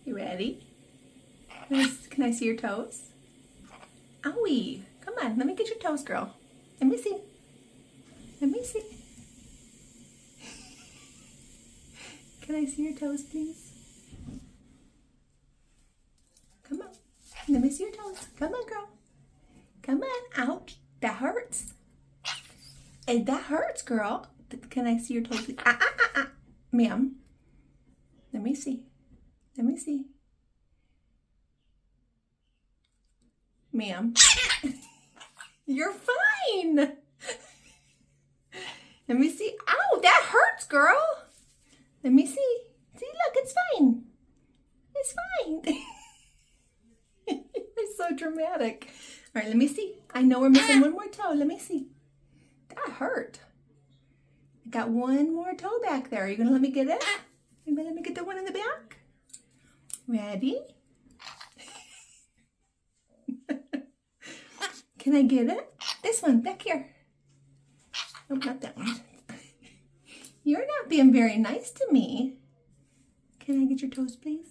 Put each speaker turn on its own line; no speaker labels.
You ready? Can I see your toes? Owie. Come on, let me get your toes, girl. Let me see. Let me see. Can I see your toes, please? Come on. Let me see your toes. Come on, girl. Come on. Ouch. That hurts. And that hurts, girl. Can I see your toes, please? Ma'am. Let me see. Let me see. Ma'am. You're fine. Let me see. Ow, that hurts, girl. Let me see. See, look, it's fine. It's fine. You're so dramatic. All right, let me see. I know we're missing one more toe. Let me see. That hurt. I got one more toe back there. Are you going to let me get it? You going to let me get the one in the back? Ready? Can I get it? This one, back here. Oh, not that one. You're not being very nice to me. Can I get your toes, please?